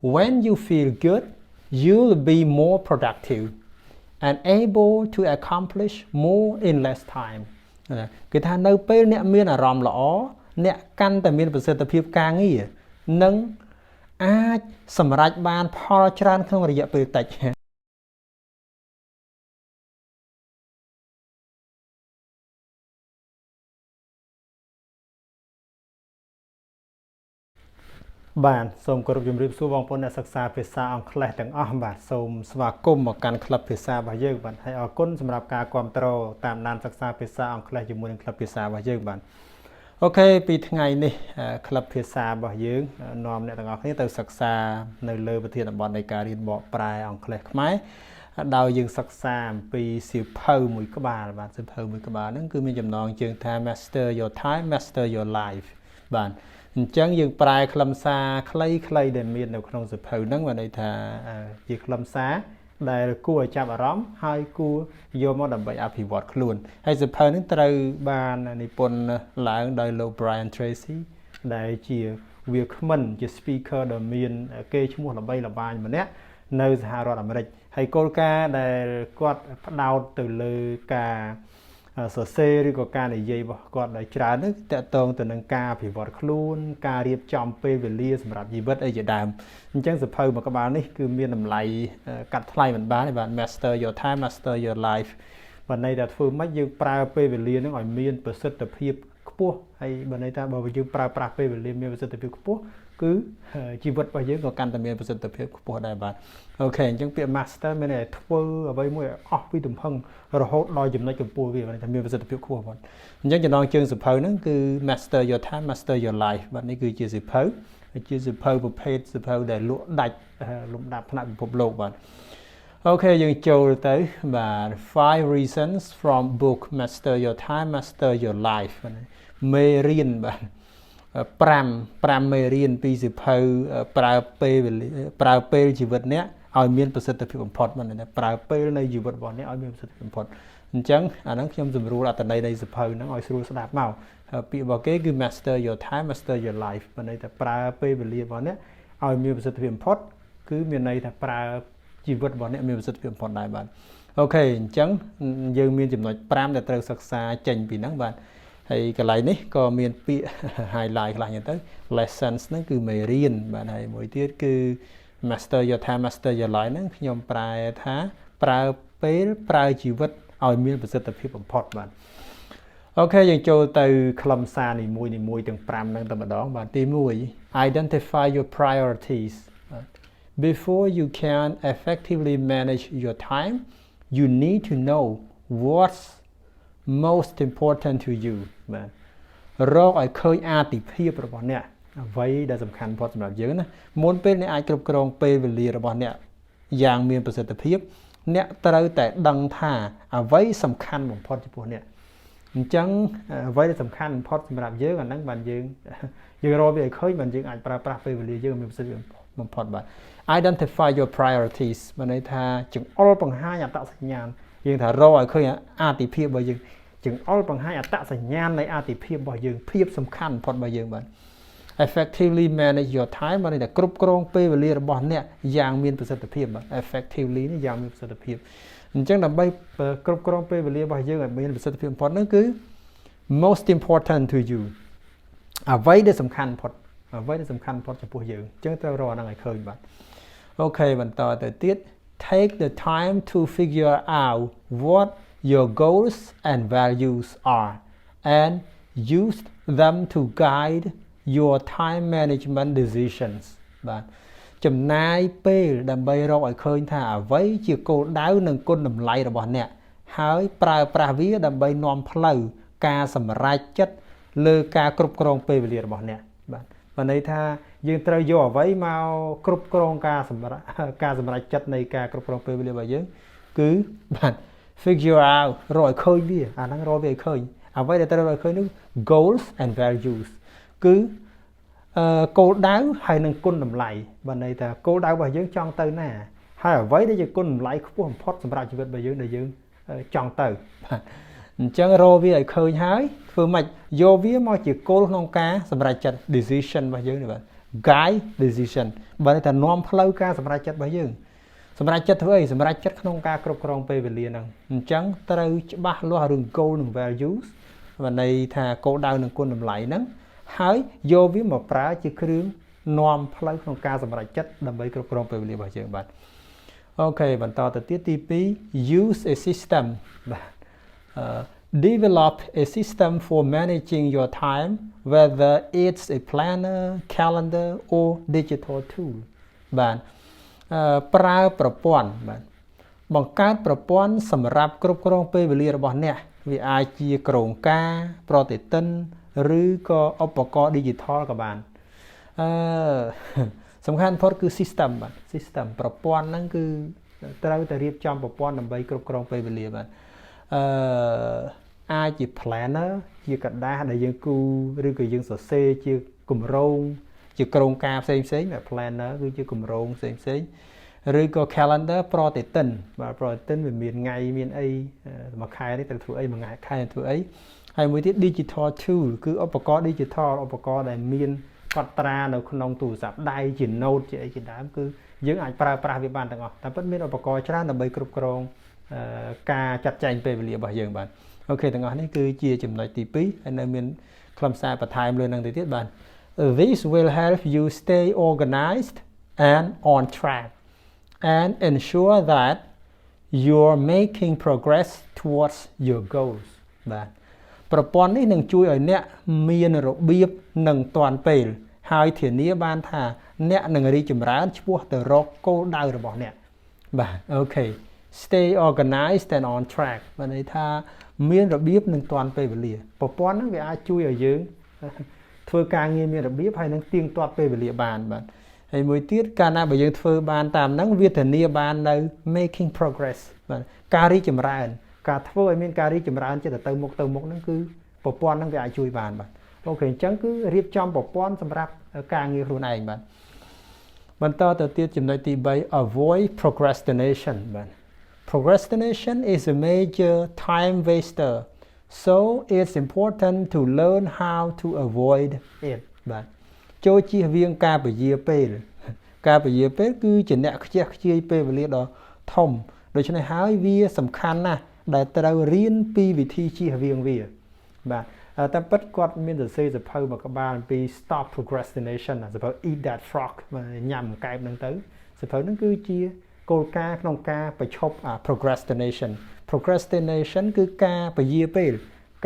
When you feel good, you'll be more productive and able to accomplish more in less time. គឺថានៅពេលអ្នកមានអារម្មណ៍ល្អអ្នកកាន់តែមានប្រសិទ្ធភាពការងារនិងអាចសម្រេចបានផលច្រើនក្នុងរយៈពេលតិចបាទសូមគោរពជំរាបសួរបងប្អូនអ្នកសិក្សាភាសាអង់គ្លេសទាំងអស់បាទសូមស្វាគមន៍មកកាន់ក្លឹបភាសារបស់យើងបាទហើយអរគុណសម្រាប់ការគាំទ្រតាមដានសិក្សាភាសាអង់គ្លេសជាមួយនឹងក្លឹបភាសារបស់យើងបាទអូខេពីថ្ងៃនេះក្លឹបភាសារបស់យើងនាំអ្នកទាំងអស់គ្នាទៅសិក្សានៅលើប្រធានបទនៃការរៀនបកប្រែអង់គ្លេសខ្មែរដោយយើងសិក្សាអំពីសៀវភៅមួយក្បាលបាទសៀវភៅមួយក្បាលហ្នឹងគឺមានចំណងជើងថា Master Your Time Master Your Life បាទអញ្ចឹងយើងប្រែខ្លឹមសារខ្លីៗដែលមាននៅក្នុងសៀវភៅហ្នឹងបានន័យថាជាខ្លឹមសារដែលគួរឲ្យចាប់អារម្មណ៍ហើយគួរយកមកដើម្បីអភិវឌ្ឍខ្លួនហើយសៀវភៅហ្នឹងត្រូវបាននិពន្ធឡើងដោយលោក Brian Tracy ដែលជាវាគ្មិនជា speaker ដ៏មានកេរ្តិ៍ឈ្មោះល្បីល្បាញម្នាក់នៅសហរដ្ឋអាមេរិកហើយគោលការណ៍ដែលគាត់ផ្ដោតទៅលើការសរសេរឬក៏ការនិយាយរបស់គាត់ដោយច្រើននេះតកតងទៅនឹងការអភិវឌ្ឍខ្លួនការរៀបចំពេលវេលាសម្រាប់ជីវិតអីជាដើមអញ្ចឹងសៀវភៅមួយក្បាលនេះគឺមានតម្លៃកាត់ថ្លៃមិនបានទេបាទ Master Your Time Master Your Life បើន័យថាធ្វើម៉េចយើងប្រើពេលវេលានឹងឲ្យមានប្រសិទ្ធភាពខ្ពស់ហើយបើន័យថាបើយើងប្រើប្រាស់ពេលវេលាមានប្រសិទ្ធភាពខ្ពស់គឺជីវិតរបស់យើងក៏កាន់តែមានប្រសិទ្ធភាពខ្ពស់ដែរបាទអូខេអញ្ចឹងពាក្យ master មានន័យថាធ្វើអ្វីមួយឲ្យអស់ពីទំហឹងរហូតដល់ចំណុចកម្ពស់វាបានថាមានប្រសិទ្ធភាពខ្ពស់បាទអញ្ចឹងចំណងជើងសៀវភៅហ្នឹងគឺ Master Your Time Master Your Life បាទនេះគឺជាសៀវភៅជាសៀវភៅប្រភេទសៀវភៅដែលលក់ដាច់លំដាប់ថ្នាក់ពិភពលោកបាទអូខេយើងចូលទៅបាទ 5 reasons from book Master Your Time Master Your Life មេរៀនបាទ5មេរៀនពីសៀវភៅប្រើពេលជីវិតអ្នកឲ្យមានប្រសិទ្ធភាពបំផុតបាទប្រើពេលនៃជីវិតរបស់អ្នកឲ្យមានប្រសិទ្ធភាពបំផុតអញ្ចឹងអាហ្នឹងខ្ញុំសម្រួលអត្ថន័យនៃសៀវភៅហ្នឹងឲ្យស្រួលស្ដាប់មកពាក្យរបស់គេគឺ Master Your Time Master Your Life បានន័យថាប្រើពេលវេលារបស់អ្នកឲ្យមានប្រសិទ្ធភាពបំផុតគឺមានន័យថាប្រើជីវិតរបស់អ្នកមានប្រសិទ្ធភាពបំផុតដែរបាទអូខេអញ្ចឹងយើងមានចំណុច5ដែលត្រូវសិក្សាចេញពីហ្នឹងបាទហើយកន្លែងនេះក៏មានពាក្យ highlight ខ្លះហ្នឹងទៅ lessons ហ្នឹងគឺមេរៀនបាទហើយមួយទៀតគឺ Master Your Time Master Your Life ហ្នឹងខ្ញុំប្រែថាប្រើពេលប្រើជីវិតឲ្យមានប្រសិទ្ធភាពបំផុតបាទអូខេយើងចូលទៅខ្លឹមសារនីមួយៗទាំង5ហ្នឹងតែម្ដងបាទទី1 Identify your priorities Before you can effectively manage your time you need to know what's most important to you បាទរកឲ្យឃើញអាទិភាពរបស់អ្នកអ្វីដែលសំខាន់បំផុតសម្រាប់យើងណាមុនពេលអ្នកអាចគ្រប់គ្រងពេលវេលារបស់អ្នកយ៉ាងមានប្រសិទ្ធភាពអ្នកត្រូវតែដឹងថាអ្វីសំខាន់បំផុតចំពោះអ្នកអញ្ចឹងអ្វីដែលសំខាន់បំផុតសម្រាប់យើងអាហ្នឹងបានយើងរកវាឲ្យឃើញបានយើងអាចប្រើប្រាស់ពេលវេលាយើងមានប្រសិទ្ធភាពបំផុតបាទ Identify your priorities បានន័យថាចង្អុលបង្ហាញអត្តសញ្ញាណយើងថារកឲ្យឃើញអាទិភាពរបស់យើងចង្អុលបង្ហាញអត្តសញ្ញាណនៃអាទិភាពរបស់យើងភាពសំខាន់បំផុតរបស់យើងបាទ effectively manage your time បានន័យថាគ្រប់គ្រងពេលវេលារបស់អ្នកយ៉ាងមានប្រសិទ្ធភាពបាទ effectively នេះយ៉ាងមានប្រសិទ្ធភាពអញ្ចឹងដើម្បីគ្រប់គ្រងពេលវេលារបស់យើងឲ្យមានប្រសិទ្ធភាពបំផុតនោះគឺ most important to you អ្វីដែលសំខាន់បំផុតចំពោះយើងអញ្ចឹងត្រូវរកអាហ្នឹងឲ្យឃើញបាទអូខេបន្តទៅទៀត take the time to figure out what your goals and values are and use them to guide your time management decisions បាទចំណាយពេលដើម្បីរកឲ្យឃើញថាអ្វីជាគោលដៅនិងគុណតម្លៃរបស់អ្នកហើយប្រើប្រាស់វាដើម្បីនាំផ្លូវការសម្រេចចិត្តលើការគ្រប់គ្រងពេលវេលារបស់អ្នកបាទបានន័យថាយើងត្រូវយកអ្វីមកគ្រប់គ្រងការសម្រេចចិត្តនៃការគ្រប់គ្រងពេលវេលារបស់យើងគឺបាទ figure out រកឲ្យឃើញវាអាហ្នឹងរកវាឲ្យឃើញអ្វីដែលត្រូវរកឲ្យឃើញនោះ goals and values គឺគោលដៅហើយនឹងគុណតម្លៃបានន័យថាគោលដៅរបស់យើងចង់ទៅណាហើយអ្វីដែលជាគុណតម្លៃខ្ពស់បំផុតសម្រាប់ជីវិតរបស់យើងដែលយើងចង់ទៅបាទអញ្ចឹងរកវាឲ្យឃើញហើយធ្វើម៉េចយកវាមកជាគោលក្នុងការសម្រេចចិត្ត decision របស់យើងនេះបាទ guide decision បើតែនាំផ្លូវការសម្រេចចិត្តរបស់យើងសម្រេចចិត្តធ្វើអីសម្រេចចិត្តក្នុងការគ្រប់គ្រងពេលវេលាហ្នឹងអញ្ចឹងត្រូវច្បាស់លាស់រឿង goal និង values បានន័យថាគោលដៅនិងគុណតម្លៃហ្នឹងហើយយកវាមកប្រើជាគ្រឿងនាំផ្លូវក្នុងការសម្រេចចិត្តដើម្បីគ្រប់គ្រងពេលវេលារបស់យើងបាទអូខេបន្តទៅទៀតទី2 use a system បាទ develop a system for managing your time whether it's a planner calendar or digital tool បាទប្រើប្រព័ន្ធបាទបង្កើតប្រព័ន្ធសម្រាប់គ្រប់គ្រងពេលវេលារបស់អ្នកវាអាចជាក្រងការប្រតិទិនឬក៏ឧបករណ៍ digital ក៏បានសំខាន់បំផុតគឺ system បាទ system ប្រព័ន្ធហ្នឹងគឺត្រូវតែរៀបចំប្រព័ន្ធដើម្បីគ្រប់គ្រងពេលវេលាបាទអាចជា planner ជាกระดาษដែលយើងគូឬក៏យើងសរសេរជាគម្រោងជាក្រងការផ្សេងៗแบบ planner គឺជាគម្រោងផ្សេងៗឬក៏ calendar ប្រតិទិនបាទប្រតិទិនវាមានថ្ងៃមានអីមួយខែនេះត្រូវធ្វើអីមួយខែធ្វើអីហើយមួយទៀត digital tool គឺឧបករណ៍ digital ឧបករណ៍ដែលមានកត់ត្រានៅក្នុងទូរស័ព្ទដៃជា note ជាអីជាដើមគឺយើងអាចប្រើប្រាស់វាបានទាំងអស់តែពិតមានឧបករណ៍ច្រើនដើម្បីគ្រប់គ្រងការចាត់ចែងពេលវេលារបស់យើងបាទអូខេទាំងអស់នេះគឺជាចំណុចទី2ហើយនៅមានខ្លឹមសារបន្ថែមលើនឹងទៅទៀតបាទ This will help you stay organized and on track and ensure that you're making progress towards your goals បាទប្រព័ន្ធនេះនឹងជួយឲ្យអ្នកមានរបៀបនិងទាន់ពេលហើយធានាបានថាអ្នកនឹងរីកចម្រើនឆ្ពោះទៅរកគោលដៅរបស់អ្នកបាទអូខេ stay organized and on track បានន័យថាមានរបៀបនិងទាន់ពេលវេលាប្រព័ន្ធហ្នឹងវាអាចជួយឲ្យយើងធ្វើការងារមានរបៀបហើយនឹងទៀងទាត់ពេលវេលាបានបាទហើយមួយទៀតកាលណាបើយើងធ្វើបានតាមហ្នឹងវាធានាបាននៅ making progress បាទការរីកចម្រើនការធ្វើឲ្យមានការរីកចម្រើនចិត្តទៅមុខហ្នឹងគឺប្រព័ន្ធហ្នឹងវាអាចជួយបានបាទអូខេអញ្ចឹងគឺរៀបចំប្រព័ន្ធសម្រាប់ការងារខ្លួនឯងបាទបន្តទៅទៀតចំណុចទី3 avoid procrastination បាទ Procrastination is a major time waster so it's important to learn how to avoid it បាទចូលជៀសវាងការពជាពេលគឺជាអ្នកខ្ជះខ្ជាយពេលវេលាដ៏ធំដូច្នេះហើយវាសំខាន់ណាស់ដែលត្រូវរៀនពីវិធីជៀសវាងវាបាទតាមពិតគាត់មានសរសេរសភៅមួយក្បាលអំពី stop procrastination សភៅ eat that frog ញ៉ាំកែបហ្នឹងទៅសភៅហ្នឹងគឺជាគោលការណ៍ក្នុងការបញ្ឈប់ procrastination គឺការពជាពេល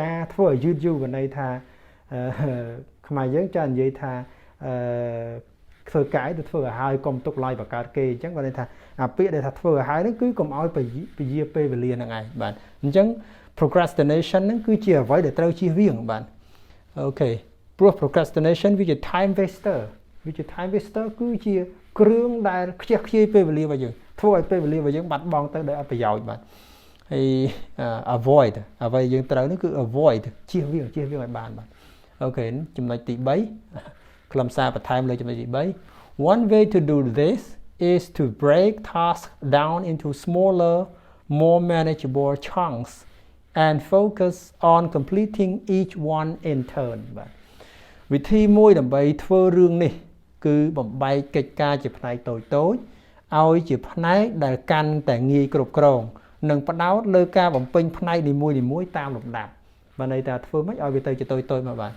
ការធ្វើឲ្យយឺតយូរន័យថាខ្មែរយើងចានិយាយថាធ្វើកាយទៅធ្វើឲ្យហើយកុំទុកឡើយបកើតគេអញ្ចឹងគាត់ន័យថាអាពាក្យដែលថាធ្វើឲ្យហើយហ្នឹងគឺកុំឲ្យពជាពេលវេលាហ្នឹងឯងបាទអញ្ចឹង procrastination ហ្នឹងគឺជាអ្វីដែលត្រូវជៀសវាងបាទអូខេព្រោះ procrastination វាជា time waster គឺជាគ្រឿងដែលខ្ជះខ្ជាយពេលវេលារបស់យើងធ្វើឲ្យពេលវេលារបស់យើងបាត់បង់ទៅដោយអត់ប្រយោជន៍បាទហើយ avoid អ្វីយើងត្រូវនេះគឺ avoid ជៀសវាងឲ្យបានបាទអូខេចំណុចទី3ខ្លឹមសារបន្ថែមលើចំណុចទី3 One way to do this is to break tasks down into smaller more manageable chunks and focus on completing each one in turn បាទវិធីមួយដើម្បីធ្វើរឿងនេះគឺបំបែកកិច្ចការជាផ្នែកតូចឲ្យជាផ្នែកដែលកាន់តែងាយគ្រប់គ្រងនិងផ្ដោតលើការបំពេញផ្នែកនីមួយៗតាមលំដាប់បានន័យថាធ្វើម៉េចឲ្យវាទៅជាតូចមកបាទ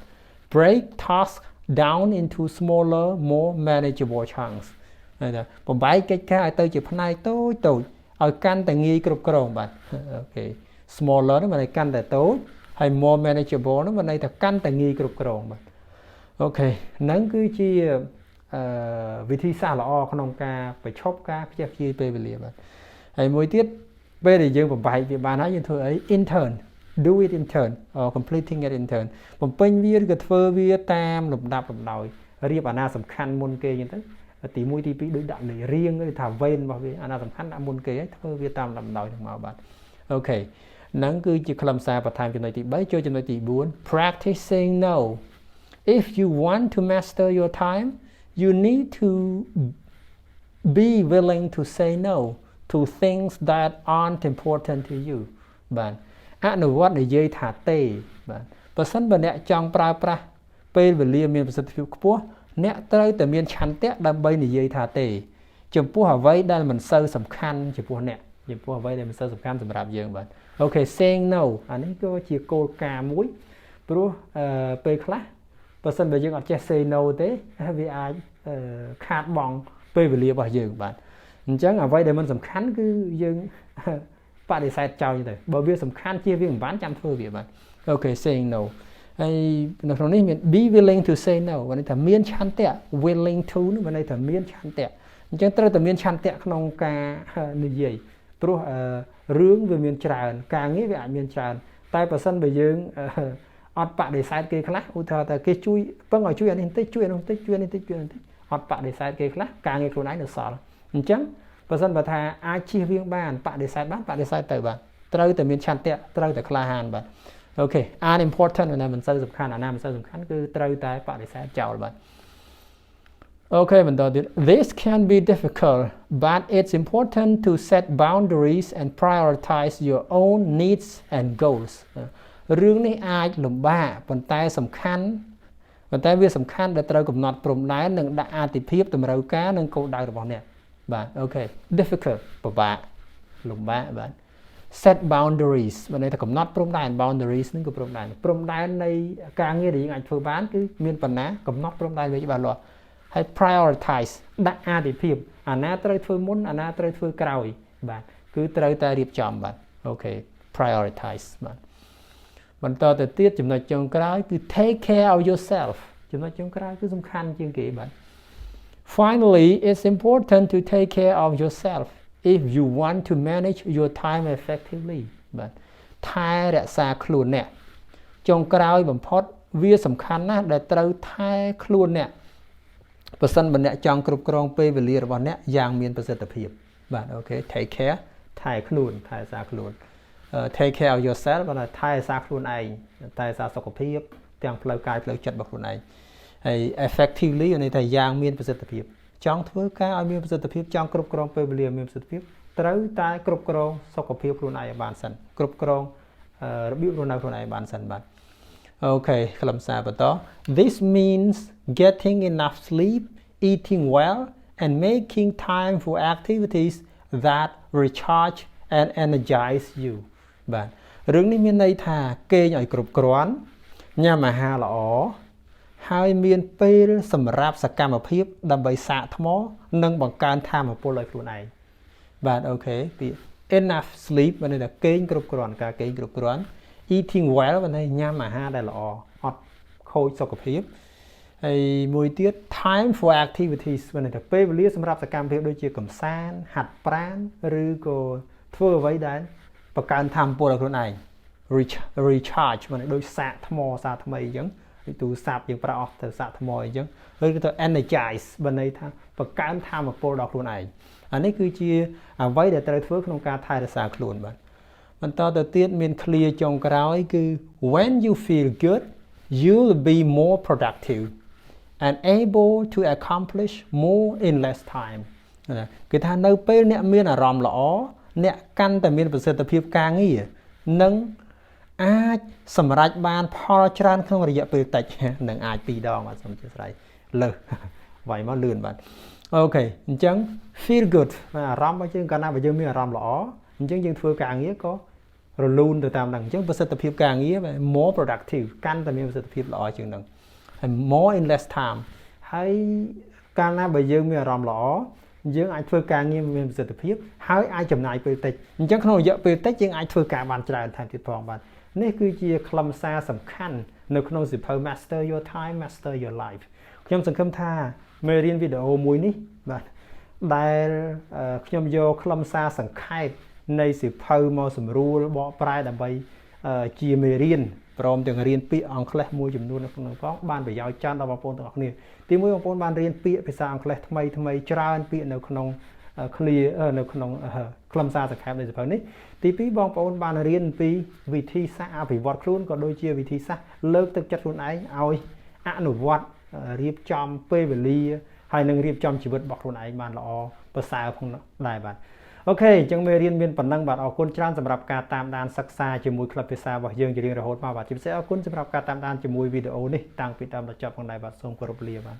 break task down into smaller more manageable chunks ហើយថាបំបែកកិច្ចការឲ្យទៅជាផ្នែកតូចឲ្យកាន់តែងាយគ្រប់គ្រងបាទអូខេ smaller នោះមានន័យកាន់តែតូចហើយ more manageable នោះមានន័យថាកាន់តែងាយគ្រប់គ្រងបាទអូខេហ្នឹងគឺជាវិធីសាស្ត្រល្អក្នុងការបញ្ឈប់ការខ្ជះខ្ជាយពេលវេលាបាទហើយមួយទៀតពេលដែលយើងបំបែកវាបានហើយយើងធ្វើអី intern do it in turn or completing it in turn បំពេញវាឬក៏ធ្វើវាតាមលំដាប់លំដោយរៀបអាណាសំខាន់មុនគេអញ្ចឹងទៅទី1ទី2ដូចដាក់លេខរៀងឬថាវេនរបស់វាអាណាសំខាន់ដាក់មុនគេហើយធ្វើវាតាមលំដោយហ្នឹងមកបាទអូខេហ្នឹងគឺជាខ្លឹមសារបន្ថែមចំណុចទី3ចូលចំណុចទី4 practice saying no if you want to master your time you need to be willing to say no to things that aren't important to you បាទអនុវត្តនិយាយថាទេបាទបើសិនបើអ្នកចង់ប្រើប្រាស់ពេលវេលាមានប្រសិទ្ធភាពខ្ពស់ អ្នកត្រូវតែមានឆន្ទៈដើម្បីនិយាយថាទេចំពោះអ្វីដែលមិនសូវសំខាន់ចំពោះអ្នកចំពោះអ្វីដែលមិនសូវសំខាន់សម្រាប់យើងបាទអូខេ saying no អានេះក៏ជាគោលការណ៍មួយព្រោះពេលខ្លះបើសិនបើយើងអត់ចេះ say no ទេវាអាចខាតបង់ពេលវេលារបស់យើងបាទអញ្ចឹងអ្វីដែលមិនសំខាន់គឺយើងបដិសេធចោលទៅបើវាសំខាន់ជាវាមិនបានចាំធ្វើវាបាទអូខេ saying no ហើយនៅក្នុងនេះមាន be willing to say no បានន័យថាមានឆន្ទៈ willing to នោះបានន័យថាមានឆន្ទៈអញ្ចឹងត្រូវតែមានឆន្ទៈក្នុងការនិយាយព្រោះរឿងវាមានច្រើនការងារវាអាចមានច្រើនតែបើសិនបើយើងអត់បដិសេធគេខ្លះឧទាហរណ៍ថាគេជួយពឹងឲ្យជួយអានេះបន្តិចជួយអានោះបន្តិចជួយអានេះបន្តិចជួយអានេះបន្តិចអត់បដិសេធគេខ្លះការងារខ្លួនឯងនៅសល់អញ្ចឹងបើសិនបើថាអាចជៀសវាងបានបដិសេធបានបដិសេធទៅបាទត្រូវតែមានឆន្ទៈត្រូវតែក្លាហានបាទអូខេ unimportant ណាមិនសូវសំខាន់អាណាមិនសូវសំខាន់គឺត្រូវតែបដិសេធចោលបាទអូខេបន្តទៀត This can be difficult but it's important to set boundaries and prioritize your own needs and goals រឿងនេះអាចលំបាកប៉ុន្តែសំខាន់ប៉ុន្តែវាសំខាន់ដែលត្រូវកំណត់ព្រំដែននិងដាក់អាទិភាពតម្រូវការនិងគោលដៅរបស់អ្នកបាទអូខេ difficult ពិបាកលំបាកបាទ set boundaries បានន័យថាកំណត់ព្រំដែន boundaries ហ្នឹងគឺព្រំដែននៃការងារដែលយើងអាចធ្វើបានគឺមានប៉ុណ្ណាកំណត់ព្រំដែនវាច្បាស់លាស់ហើយ prioritize ដាក់អាទិភាពអាណាត្រូវធ្វើមុនអាណាត្រូវធ្វើក្រោយបាទគឺត្រូវតែរៀបចំបាទអូខេ prioritize បាទបន្តទៅទៀតចំណុចចុងក្រោយគឺ take care of yourself ចំណុចចុងក្រោយគឺសំខាន់ជាងគេបាទ Finally it's important to take care of yourself if you want to manage your time effectively បាទថែរក្សាខ្លួនអ្នកចុងក្រោយបំផុតវាសំខាន់ណាស់ដែលត្រូវថែខ្លួនអ្នកបើសិនបើអ្នកចង់គ្រប់គ្រងពេលវេលារបស់អ្នកយ៉ាងមានប្រសិទ្ធភាពបាទអូខេ take care ថែខ្លួនថែរក្សាខ្លួនtake care of yourself បាទថែរក្សាខ្លួនឯងថែរក្សាសុខភាពទាំងផ្លូវកាយផ្លូវចិត្តរបស់ខ្លួនឯងហើយ effectively ន័យថាយ៉ាងមានប្រសិទ្ធភាពចង់ធ្វើការឲ្យមានប្រសិទ្ធភាពចង់គ្រប់គ្រងពេលវេលាមានប្រសិទ្ធភាពត្រូវតែគ្រប់គ្រងសុខភាពខ្លួនឯងឲ្យបានសិនគ្រប់គ្រងរបៀបរស់នៅខ្លួនឯងបានសិនបាទអូខេខ្លឹមសារបន្ត This means getting enough sleep eating well and making time for activities that recharge and energize you បាទរឿងនេះមានន័យថាគេងឲ្យគ្រប់គ្រាន់ញ៉ាំអាហារល្អហើយមានពេលសម្រាប់សកម្មភាពដើម្បីសាកថ្មនិងបង្កើនថាមពលឲ្យខ្លួនឯងបាទអូខេពី enough sleep បានន័យថាគេងគ្រប់គ្រាន់ការគេងគ្រប់គ្រាន់ eating well បានន័យញ៉ាំអាហារដែលល្អអត់ខូចសុខភាពហើយមួយទៀត time for activities បានន័យថាពេលវេលាសម្រាប់សកម្មភាពដូចជាកម្សាន្តហាត់ប្រាណឬក៏ធ្វើអ្វីដែលបង្កើនថាមពលឲ្យខ្លួនឯង recharge បានន័យដូចសាកថ្មសាកថ្មីអញ្ចឹងទូរស័ព្ទយើងប្រើអស់ទៅសាកថ្មអញ្ចឹងឬក៏ទៅ energize បានន័យថាបង្កើនថាមពលដល់ខ្លួនឯងអានេះគឺជាអ្វីដែលត្រូវធ្វើក្នុងការថែរក្សាខ្លួនបាទបន្តទៅទៀតមាន clear ចុងក្រោយគឺ when you feel good you'll be more productive and able to accomplish more in less time គឺថានៅពេលអ្នកមានអារម្មណ៍ល្អអ្នកកាន់តែមានប្រសិទ្ធភាពការងារនិងអាចសម្រេចបានផលច្រើនក្នុងរយៈពេលតិចនឹងអាច2ដងបាទសូមអធិស្ឋានលើសវាយមកលឿនបាទអូខេអញ្ចឹង feel good អារម្មណ៍របស់យើងកាលណាបើយើងមានអារម្មណ៍ល្អអញ្ចឹងយើងធ្វើការងារក៏រលូនទៅតាមហ្នឹងអញ្ចឹងប្រសិទ្ធភាពការងារ more productive កាន់តែមានប្រសិទ្ធភាពល្អជាងហ្នឹងហើយ more in less time ហើយកាលណាបើយើងមានអារម្មណ៍ល្អយើងអាចធ្វើការងារមានប្រសិទ្ធភាពហើយអាចចំណាយពេលតិចអញ្ចឹងក្នុងរយៈពេលតិចយើងអាចធ្វើការបានច្រើនថែមទៀតផងបាទនេះគឺជាខ្លឹមសារសំខាន់នៅក្នុងសៀវភៅ Master Your Time Master Your Life ខ្ញុំសង្ឃឹមថាមេរៀនវីដេអូមួយនេះបាទដែលខ្ញុំយកខ្លឹមសារសង្ខេបនៃសៀវភៅមកសម្រួលបកប្រែដើម្បីជាមេរៀនព្រមទាំងរៀនពាក្យអង់គ្លេសមួយចំនួននៅក្នុងផងបានប្រយោជន៍ច្រើនដល់បងប្អូនទាំងអស់គ្នាទីមួយបងប្អូនបានរៀនពាក្យភាសាអង់គ្លេសថ្មីច្រើនពាក្យនៅក្នុងនៅក្នុងខ្លឹមសារសង្ខេបនៃសៀវភៅនេះទីពីរបងប្អូនបានរៀនអំពីវិធីសាស្ត្រអភិវឌ្ឍខ្លួនក៏ដូចជាវិធីសាស្ត្រលើកទឹកចិត្តខ្លួនឯងឲ្យអនុវត្តរៀបចំពេលវេលាហើយនឹងរៀបចំជីវិតរបស់ខ្លួនឯងបានល្អប្រសើរផងដែរបាទអូខេអញ្ចឹងមេរៀនមានប៉ុណ្ណឹងបាទអរគុណច្រើនសម្រាប់ការតាមដានសិក្សាជាមួយក្លឹបភាសារបស់យើងជារៀងរហូតមកបាទជាពិសេសអរគុណសម្រាប់ការតាមដានជាមួយវីដេអូនេះតាំងពីដើមដល់ចប់ផងដែរបាទសូមគោរពលាបាទ